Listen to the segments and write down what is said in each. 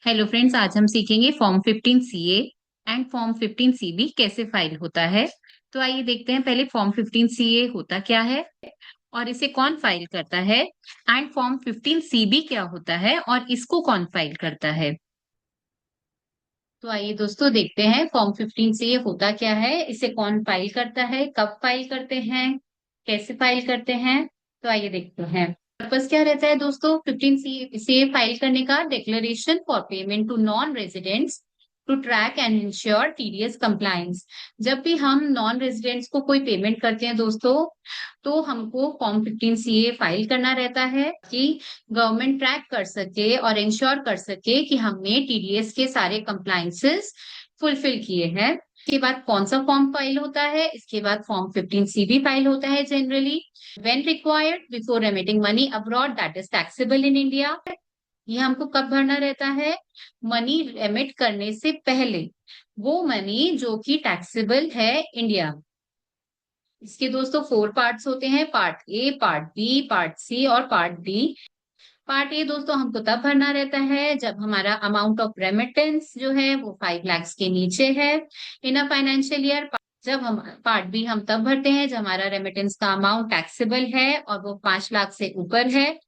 Hello friends, आज हम सीखेंगे form 15 CA and form 15 CB कैसे फाइल होता है। तो आइए देखते हैं पहले फॉर्म 15 सीए होता क्या है और इसे कौन फाइल करता है, एंड फॉर्म 15 सीबी क्या होता है और इसको कौन फाइल करता है। तो आइए दोस्तों देखते हैं फॉर्म 15 सीए होता क्या है, इसे कौन फाइल करता है, कब फाइल करते हैं, कैसे फाइल करते हैं। तो आइए देखते हैं पर्पस क्या रहता है दोस्तों 15 सी फाइल करने का। Declaration for payment to non residents to track and ensure TDS compliance. जब भी हम नॉन रेजिडेंट्स को कोई पेमेंट करते हैं दोस्तों, तो हमको फॉर्म 15 सीए फाइल करना रहता है कि गवर्नमेंट ट्रैक कर सके और इंश्योर कर सके कि हमने टीडीएस के सारे कंप्लायंसेस फुलफिल किए हैं। इसके बाद कौन सा फॉर्म फाइल होता है, इसके बाद फॉर्म 15 सीबी फाइल होता है generally when required before remitting money abroad that is taxable in India. ये हमको कब भरना रहता है, मनी रेमिट करने से पहले, वो मनी जो कि टैक्सेबल है इंडिया। इसके दोस्तों 4 पार्ट्स होते हैं, part A, part B, part C और पार्ट डी। पार्ट ए दोस्तों हमको तब भरना रहता है जब हमारा अमाउंट ऑफ रेमिटेंस जो है वो 5 लाख के नीचे है इन अ फाइनेंशियल ईयर। जब हम पार्ट बी हम तब भरते हैं जब हमारा रेमिटेंस का अमाउंट टैक्सेबल है और वो 5 लाख से ऊपर है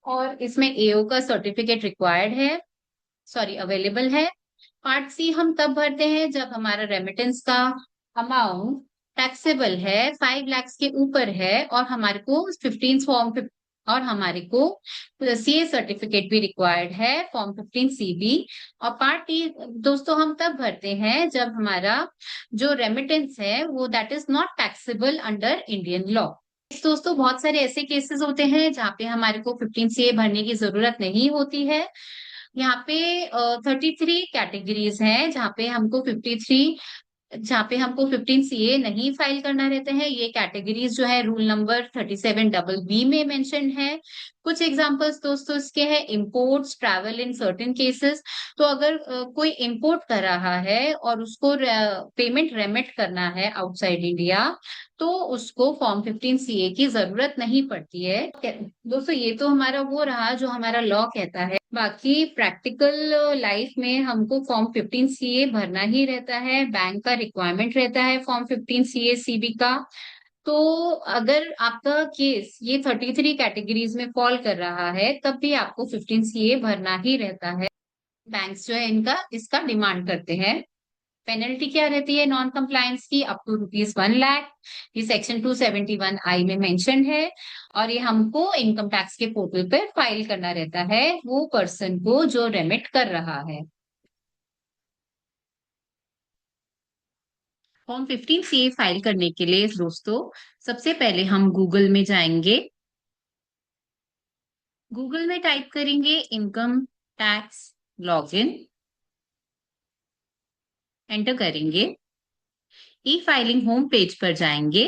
और इसमें एओ का सर्टिफिकेट रिक्वायर्ड है, सॉरी अवेलेबल है। पार्ट सी हम तब भरते हैं जब हमारा रेमिटेंस का अमाउंट टैक्सेबल है, 5 लाख के ऊपर है और हमारे को 15 फॉर्म और हमारे को सीए सर्टिफिकेट भी रिक्वायर्ड है, फॉर्म 15 सीबी। और पार्ट डी दोस्तों हम तब भरते हैं जब हमारा जो रेमिटेंस है वो that is not taxable under Indian law. दोस्तों बहुत सारे ऐसे केसेस होते हैं जहाँ पे हमारे को 15 सीए भरने की जरूरत नहीं होती है। यहाँ पे 33 कैटेगरीज हैं जहाँ पे हमको 15 सीए नहीं फाइल करना रहता है। ये कैटेगरीज जो है रूल नंबर 37 डबल बी में मेंशन है। कुछ एग्जांपल्स दोस्तों इसके हैं, imports, travel in certain cases. तो अगर कोई इंपोर्ट कर रहा है और उसको पेमेंट रेमिट करना है आउटसाइड इंडिया, तो उसको फॉर्म 15 सीए की जरूरत नहीं पड़ती है। दोस्तों ये तो हमारा वो रहा जो हमारा लॉ कहता है। बाकी प्रैक्टिकल लाइफ में हमको फॉर्म 15 सीए भरना ही रहता है, बैंक का रिक्वायरमेंट रहता है फॉर्म 15 सीए सीबी का। तो अगर आपका केस ये 33 कैटेगरीज में फॉल कर रहा है तब भी आपको 15 सीए भरना ही रहता है। बैंक्स जो है इनका इसका डिमांड करते हैं। पेनल्टी क्या रहती है नॉन कंप्लायंस की, अप टू ₹1 लाख। ये सेक्शन 271 आई में मेंशन है और ये हमको इनकम टैक्स के पोर्टल पर फाइल करना रहता है वो पर्सन को जो रेमिट कर रहा है। फॉर्म 15 सीए फाइल करने के लिए दोस्तों सबसे पहले हम गूगल में जाएंगे। गूगल में टाइप करेंगे इनकम टैक्स लॉगिन, एंटर करेंगे। ई फाइलिंग होम पेज पर जाएंगे।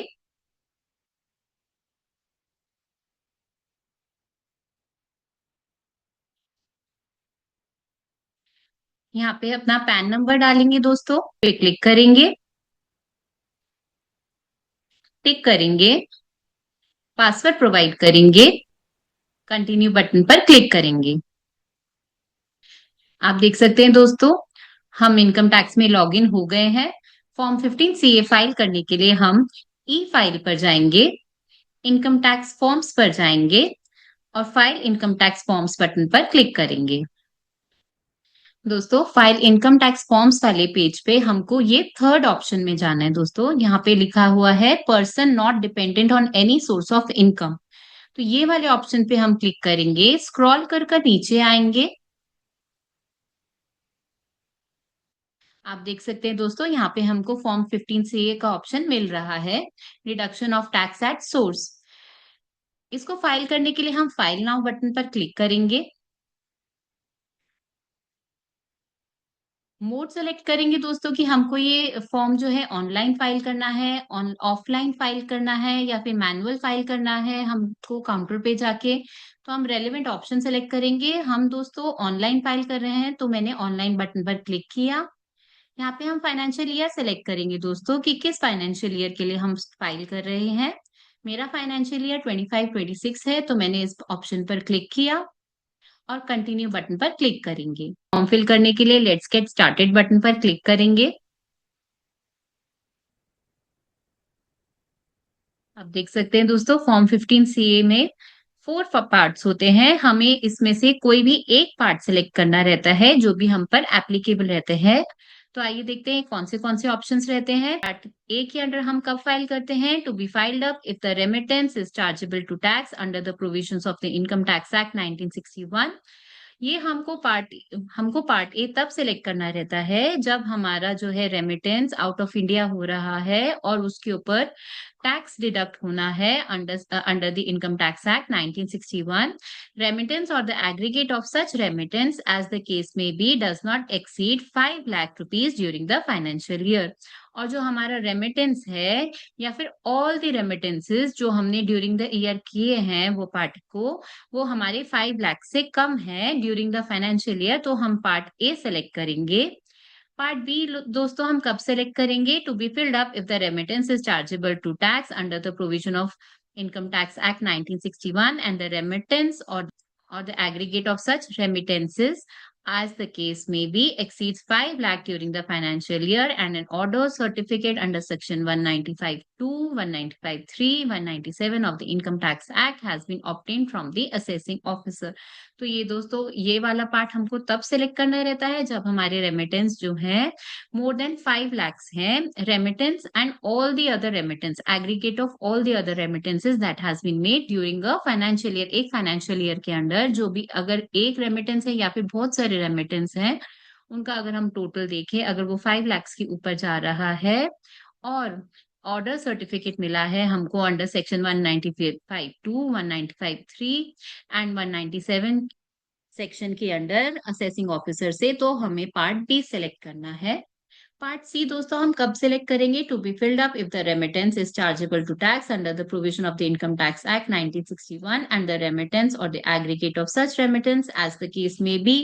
यहाँ पे अपना पैन नंबर डालेंगे दोस्तों, पे क्लिक करेंगे, टिक करेंगे, पासवर्ड प्रोवाइड करेंगे, कंटिन्यू बटन पर क्लिक करेंगे। आप देख सकते हैं दोस्तों हम इनकम टैक्स में लॉगिन हो गए हैं। फॉर्म 15 सीए फाइल करने के लिए हम ई फाइल पर जाएंगे, इनकम टैक्स फॉर्म्स पर जाएंगे और file income tax forms button पर क्लिक करेंगे। दोस्तों फाइल इनकम टैक्स फॉर्म्स वाले पेज पे हमको ये थर्ड ऑप्शन में जाना है। दोस्तों यहाँ पे लिखा हुआ है person not dependent on any source of income. तो ये वाले ऑप्शन पे हम क्लिक करेंगे, स्क्रॉल कर नीचे आएंगे। आप देख सकते हैं दोस्तों यहाँ पे हमको फॉर्म 15 सीए का ऑप्शन मिल रहा है, reduction of tax at source. इसको फाइल करने के लिए हम फाइल नाउ बटन पर क्लिक करेंगे, मोड सेलेक्ट करेंगे दोस्तों कि हमको ये फॉर्म जो है ऑनलाइन फाइल करना है, ऑफलाइन फाइल करना है या फिर मैनुअल फाइल करना है हमको काउंटर पे जाके। तो हम रेलेवेंट ऑप्शन सेलेक्ट करेंगे। हम दोस्तों ऑनलाइन फाइल कर रहे हैं तो मैंने ऑनलाइन बटन पर क्लिक किया। यहाँ पे हम फाइनेंशियल ईयर सेलेक्ट करेंगे दोस्तों कि किस फाइनेंशियल ईयर के लिए हम फाइल कर रहे हैं। मेरा फाइनेंशियल ईयर 25-26 है तो मैंने इस ऑप्शन पर क्लिक किया और कंटिन्यू बटन पर क्लिक करेंगे। फॉर्म फिल करने के लिए लेट्स गेट स्टार्टेड बटन पर क्लिक करेंगे। अब देख सकते हैं दोस्तों, फॉर्म 15 सीए में 4 पार्ट्स होते हैं। हमें इसमें से कोई भी एक पार्ट सिलेक्ट करना रहता है जो भी हम पर एप्लीकेबल रहते हैं। तो आइए देखते हैं कौन से ऑप्शंस रहते हैं। पार्ट ए के अंडर हम कब फाइल करते हैं? To be filed up if the remittance is chargeable to tax under the provisions of the income tax act 1961। ये हमको पार्ट ए तब सिलेक्ट करना रहता है जब हमारा जो है रेमिटेंस आउट ऑफ इंडिया हो रहा है और उसके ऊपर टैक्स डिडक्ट होना है under the income tax act 1961। Remittance और the aggregate of such remittance as the case में B does not exceed 5 lakh rupees during the financial year. और जो हमारा रेमिटेंस है या फिर ऑल द रेमिटेंसेस जो हमने ड्यूरिंग द ईयर किए हैं वो पार्ट को, वो हमारे 5 लाख से कम है ड्यूरिंग द फाइनेंशियल ईयर, तो हम पार्ट ए सेलेक्ट करेंगे। पार्ट बी दोस्तों हम कब सेलेक्ट करेंगे? To be filled up if the remittance is chargeable to tax under the provision of income tax act 1961 and the remittance or the aggregate of such remittances as the case may be exceeds 5 lakh during the financial year and an order certificate under section 195(2), 195(3), 197 of the income tax act has been obtained from the assessing officer। तो ये दोस्तों ये वाला part हमको तब select करना रहता है जब हमारे रेमिटेंस जो है मोर देन 5 lakhs हैं। Remittance and all the other remittance, aggregate of all the other remittances that has been made during a financial year. एक फाइनेंशियल ईयर के अंडर जो भी अगर एक रेमिटेंस है या फिर बहुत सारे रेमिटेंस हैं, उनका अगर हम टोटल देखें, अगर वो 5 lakhs के ऊपर जा रहा है और ऑर्डर सर्टिफिकेट मिला है हमको अंडर सेक्शन 195(2), 195(3) एंड 197 सेक्शन के अंडर असेसिंग ऑफिसर से, तो हमें पार्ट बी सेलेक्ट करना है। पार्ट सी दोस्तों हम कब सिलेक्ट करेंगे? To be filled up if the remittance is chargeable to tax under the provision of the income tax act 1961 and the remittance और the aggregate of such remittance as the case में B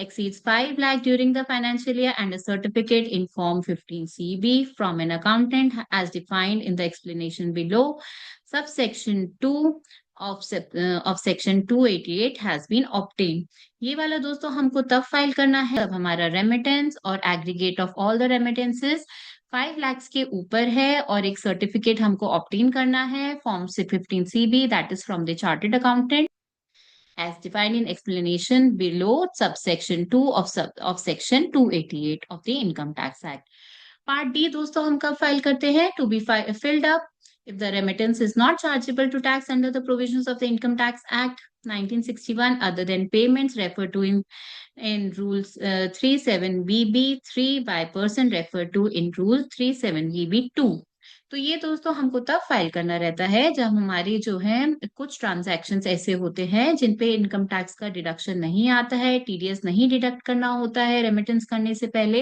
exceeds 5 lakh during the financial year and a certificate in form 15CB from an accountant as defined in the explanation below. Subsection 2 of section 288 has been obtained। ये वाला दोस्तों हमको तब file करना है जब हमारा रेमिटेंस और aggregate of all the remittances 5 lakhs के ऊपर है और एक सर्टिफिकेट हमको ऑब्टेन करना है फॉर्म से 15CB that is from the chartered accountant as defined in explanation below subsection 2 of section 288 of the income tax act। Part D दोस्तों हम कब फाइल करते हैं? To be filled up if the remittance is not chargeable to tax under the provisions of the income tax act 1961 other than payments referred to in rules 37BB3 by person referred to in rule 37BB2। तो ये दोस्तों हमको तब file करना रहता है जब हमारी जो है कुछ ट्रांजैक्शंस ऐसे होते हैं जिन पे इनकम टैक्स का डिडक्शन नहीं आता है, टीडीएस नहीं डिडक्ट करना होता है रेमिटेंस करने से पहले।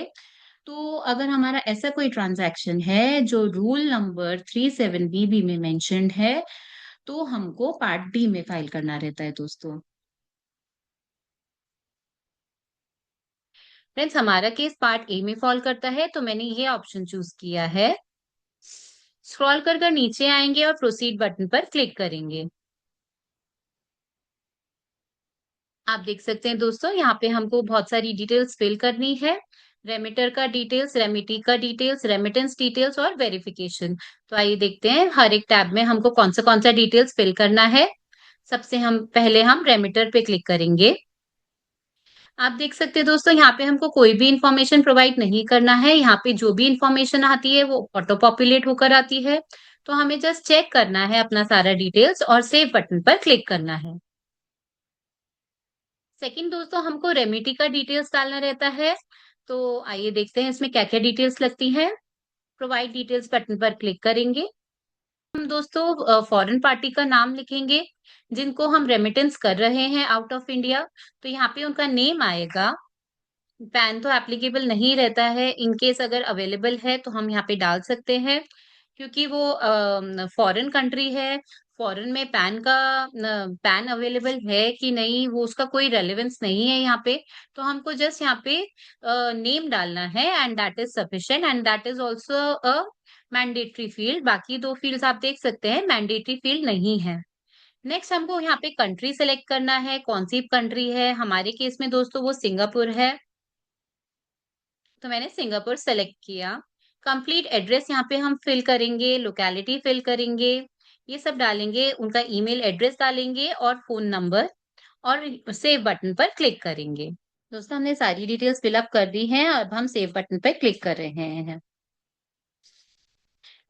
तो अगर हमारा ऐसा कोई ट्रांजैक्शन है जो रूल नंबर 37BB में मेंशन्ड है, तो हमको पार्ट डी में फाइल करना रहता है दोस्तों। फ्रेंड्स हमारा केस पार्ट ए में फॉल करता है, तो मैंने ये ऑप्शन चूज किया है। स्क्रॉल कर नीचे आएंगे और प्रोसीड बटन पर क्लिक करेंगे। आप देख सकते हैं दोस्तों यहाँ पे हमको बहुत सारी डिटेल्स फिल करनी है। रेमिटर का डिटेल्स, रेमिटी का डिटेल्स, रेमिटेंस डिटेल्स और वेरिफिकेशन। तो आइए देखते हैं हर एक टैब में हमको कौन सा डिटेल्स फिल करना है। सबसे पहले हम रेमिटर पे क्लिक करेंगे। आप देख सकते हैं दोस्तों यहाँ पे हमको कोई भी इंफॉर्मेशन प्रोवाइड नहीं करना है। यहाँ पे जो भी इंफॉर्मेशन आती है वो ऑटो पॉपुलेट होकर आती है। तो हमें जस्ट चेक करना है अपना सारा डिटेल्स और सेव बटन पर क्लिक करना है। सेकंड दोस्तों हमको रेमिटी का डिटेल्स डालना रहता है। तो आइए देखते हैं इसमें क्या क्या डिटेल्स लगती है। प्रोवाइड डिटेल्स बटन पर क्लिक करेंगे। हम दोस्तों फॉरेन पार्टी का नाम लिखेंगे जिनको हम रेमिटेंस कर रहे हैं आउट ऑफ इंडिया। तो यहाँ पे उनका नेम आएगा। पैन तो एप्लीकेबल नहीं रहता है, इन केस अगर अवेलेबल है तो हम यहाँ पे डाल सकते हैं, क्योंकि वो फॉरेन कंट्री है। फॉरेन में पैन अवेलेबल है कि नहीं वो उसका कोई रेलेवेंस नहीं है यहाँ पे। तो हमको जस्ट यहाँ पे नेम डालना है and that is sufficient and that is also a mandatory field. बाकी दो फील्ड्स आप देख सकते हैं मैंडेटरी फील्ड नहीं है। नेक्स्ट हमको यहाँ पे कंट्री सेलेक्ट करना है, कौन सी कंट्री है। हमारे केस में दोस्तों वो सिंगापुर है, तो मैंने सिंगापुर सेलेक्ट किया। कंप्लीट एड्रेस यहाँ पे हम फिल करेंगे, लोकेलिटी फिल करेंगे, ये सब डालेंगे, उनका ईमेल एड्रेस डालेंगे और फ़ोन नंबर, और सेव बटन पर क्लिक करेंगे। दोस्तों हमने सारी डिटेल्स फिल अप कर दी हैं, अब हम सेव बटन पर क्लिक कर रहे हैं।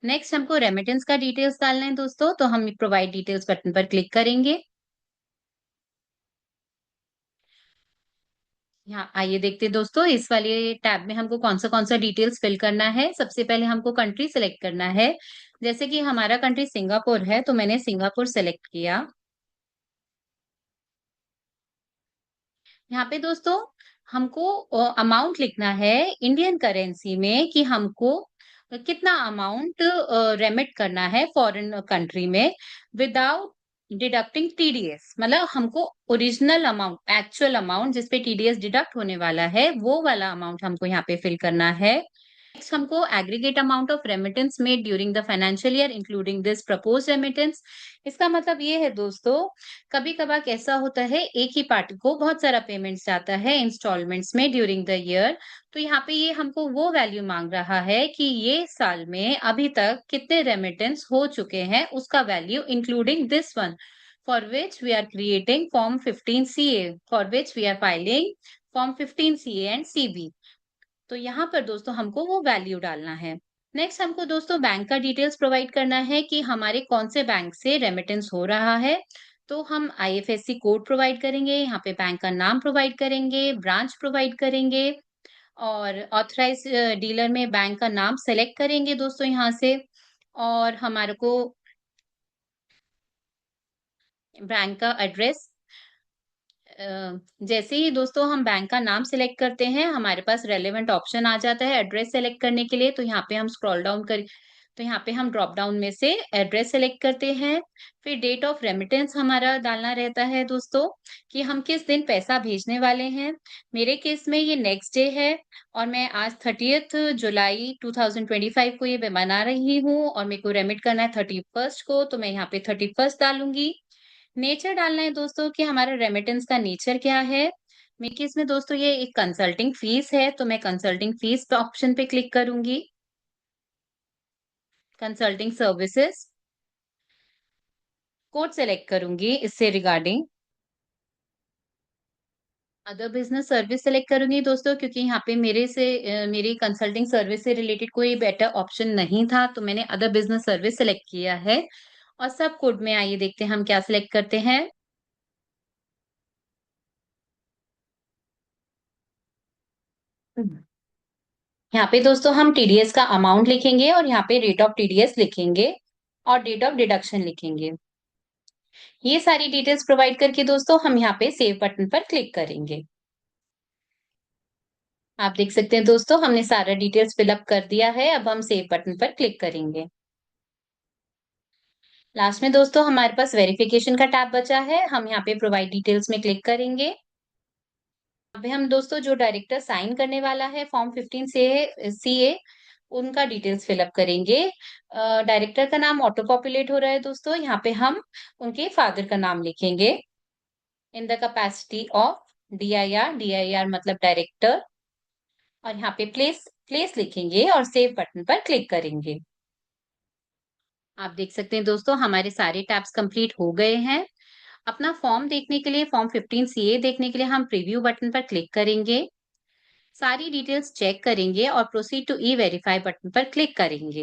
नेक्स्ट हमको रेमिटेंस का डिटेल्स डालना है दोस्तों, तो हम प्रोवाइड डिटेल्स बटन पर क्लिक करेंगे। यहाँ आइए देखते हैं दोस्तों, इस वाले टैब में हमको कौन सा डिटेल्स फिल करना है। सबसे पहले हमको कंट्री सेलेक्ट करना है। जैसे कि हमारा कंट्री सिंगापुर है, तो मैंने सिंगापुर सेलेक्ट किया। यहाँ पे दोस्तों हमको अमाउंट लिखना है इंडियन करेंसी में, कि हमको कितना अमाउंट रेमिट करना है फॉरेन कंट्री में, विदाउट डिडक्टिंग टीडीएस। मतलब हमको ओरिजिनल अमाउंट, एक्चुअल अमाउंट जिसपे टीडीएस डिडक्ट होने वाला है, वो वाला अमाउंट हमको यहाँ पे फिल करना है। नेक्स्ट हमको aggregate amount of remittance made during the financial year including this propose remittance. इसका मतलब ये है दोस्तों, कभी कभार कैसा होता है, एक ही पार्टी को बहुत सारा पेमेंट्स जाता है इंस्टॉलमेंट्स में ड्यूरिंग द ईयर। तो यहाँ पे ये हमको वो वैल्यू मांग रहा है कि ये साल में अभी तक कितने रेमिटेंस हो चुके हैं, उसका value including this one, for which we are creating form 15 CA, for which we are filing form 15 CA and CB। तो यहाँ पर दोस्तों हमको वो वैल्यू डालना है। नेक्स्ट हमको दोस्तों बैंक का डिटेल्स प्रोवाइड करना है, कि हमारे कौन से बैंक से रेमिटेंस हो रहा है। तो हम आईएफएससी कोड प्रोवाइड करेंगे, यहाँ पे बैंक का नाम प्रोवाइड करेंगे, ब्रांच प्रोवाइड करेंगे, और ऑथराइज डीलर में बैंक का नाम सेलेक्ट करेंगे दोस्तों यहाँ से। और हमारे को बैंक का एड्रेस, जैसे ही दोस्तों हम बैंक का नाम सेलेक्ट करते हैं, हमारे पास रेलेवेंट ऑप्शन आ जाता है एड्रेस सेलेक्ट करने के लिए। तो यहाँ पे हम स्क्रॉल डाउन कर, तो यहाँ पे हम ड्रॉप डाउन में से एड्रेस सेलेक्ट करते हैं। फिर डेट ऑफ रेमिटेंस हमारा डालना रहता है दोस्तों, कि हम किस दिन पैसा भेजने वाले हैं। मेरे केस में ये नेक्स्ट डे है, और मैं आज 30 जुलाई 2025 को ये बना रही हूँ, और मेरे को रेमिट करना है 31 को, तो मैं यहाँ पे 31 डालूंगी। नेचर डालना है दोस्तों, कि हमारा रेमिटेंस का नेचर क्या है। मेरे केस में दोस्तों ये एक कंसल्टिंग फीस है, तो मैं कंसल्टिंग फीस पे ऑप्शन पे क्लिक करूंगी। कंसल्टिंग सर्विसेज कोड सेलेक्ट करूंगी इससे regarding. Other business service select करूंगी दोस्तों, क्योंकि यहाँ पे मेरी कंसल्टिंग सर्विस से रिलेटेड कोई बेटर ऑप्शन नहीं था, तो मैंने अदर बिजनेस सर्विस सेलेक्ट किया है। और सब कोड में आइए देखते हैं हम क्या सिलेक्ट करते हैं। यहाँ पे दोस्तों हम टीडीएस का अमाउंट लिखेंगे, और यहाँ पे रेट ऑफ टीडीएस लिखेंगे, और डेट ऑफ डिडक्शन लिखेंगे। ये सारी डिटेल्स प्रोवाइड करके दोस्तों हम यहाँ पे सेव बटन पर क्लिक करेंगे। आप देख सकते हैं दोस्तों, हमने सारा डिटेल्स फिलअप कर दिया है। अब हम सेव बटन पर क्लिक करेंगे। लास्ट में दोस्तों हमारे पास वेरिफिकेशन का टैब बचा है, हम यहाँ पे प्रोवाइड डिटेल्स में क्लिक करेंगे। अभी हम दोस्तों जो डायरेक्टर साइन करने वाला है फॉर्म 15 से सीए, उनका डिटेल्स फिलअप करेंगे। डायरेक्टर का नाम ऑटो पॉपुलेट हो रहा है दोस्तों, यहाँ पे हम उनके फादर का नाम लिखेंगे, in the capacity of DIR, DIR मतलब डायरेक्टर, और यहाँ पे प्लेस प्लेस लिखेंगे और सेव बटन पर क्लिक करेंगे। आप देख सकते हैं दोस्तों हमारे सारे टैब्स कंप्लीट हो गए हैं। अपना फॉर्म देखने के लिए, फॉर्म 15 सीए देखने के लिए हम प्रीव्यू बटन पर क्लिक करेंगे, सारी डिटेल्स चेक करेंगे और proceed to e verify button पर क्लिक करेंगे।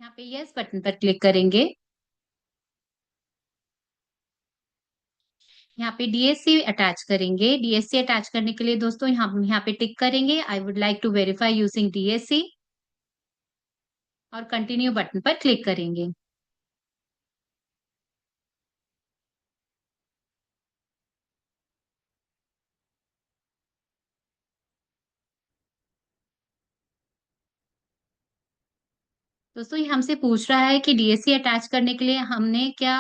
यहाँ पे यस बटन पर क्लिक करेंगे। यहाँ पे डीएससी अटैच करेंगे। डीएससी अटैच करने के लिए दोस्तों यहाँ पे टिक करेंगे, I would like to verify using DSC, और कंटिन्यू बटन पर क्लिक करेंगे। दोस्तों ये हमसे पूछ रहा है कि डीएससी अटैच करने के लिए हमने क्या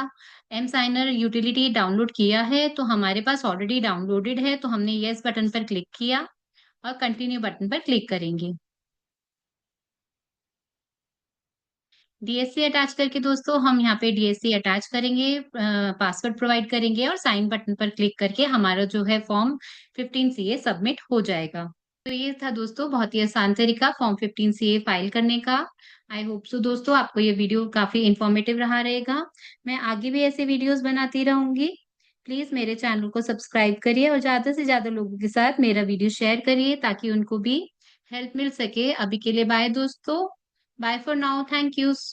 एम साइनर यूटिलिटी डाउनलोड किया है। तो हमारे पास ऑलरेडी डाउनलोडेड है, तो हमने यस बटन पर क्लिक किया और कंटिन्यू बटन पर क्लिक करेंगे। डीएससी अटैच करके दोस्तों हम यहाँ पे डीएससी अटैच करेंगे, पासवर्ड प्रोवाइड करेंगे और साइन बटन पर क्लिक करके हमारा जो है फॉर्म 15 सीए सबमिट हो जाएगा। तो ये था दोस्तों बहुत ही आसान तरीका फॉर्म 15 सीए फाइल करने का। आई होप सो दोस्तों आपको ये वीडियो काफी इंफॉर्मेटिव रहा रहेगा। मैं आगे भी ऐसे वीडियोस बनाती रहूंगी। प्लीज मेरे चैनल को सब्सक्राइब करिए और ज्यादा से ज्यादा लोगों के साथ मेरा वीडियो शेयर करिए ताकि उनको भी हेल्प मिल सके। अभी के लिए बाय दोस्तों। Bye for now, thank you.